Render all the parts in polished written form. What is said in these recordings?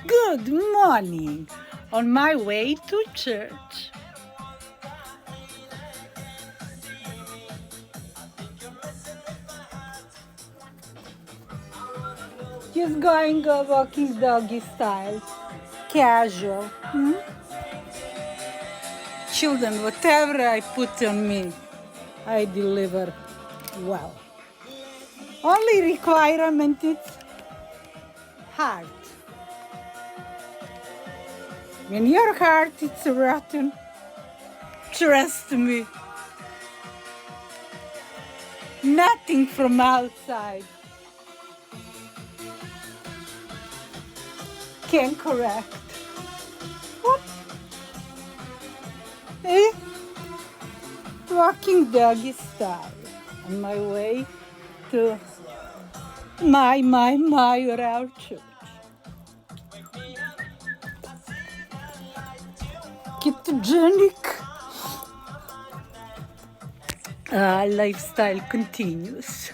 Good morning. On my way to church. Just going walking doggy style. Casual. Children, whatever I put on me, I deliver well. Only requirement is heart. When your heart is rotten, trust me, nothing from outside can correct. Whoop. Eh? Walking doggy style on my way to my our church. Ketogenic lifestyle continues.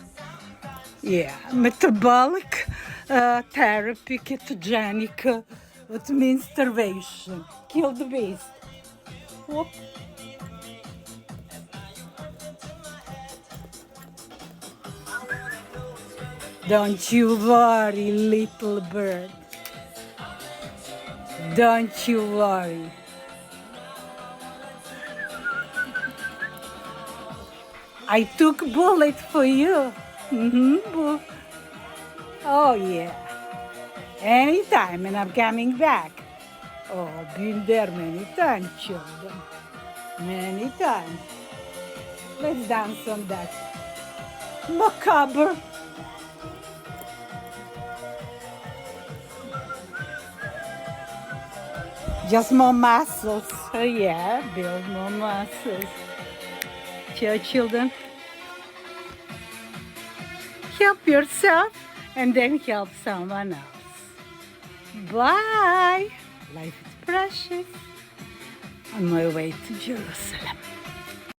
Yeah, metabolic therapy, ketogenic, what means starvation. Kill the beast. Whoop. Don't you worry, little bird. Don't you worry. I took bullet for you. Oh yeah. Anytime, and I'm coming back. Oh, been there many times, children. Many times. Let's dance on that. Macabre. Just more muscles. Yeah, build more muscles. Dear children, help yourself and then help someone else. Bye. Life is precious. On my way to Jerusalem.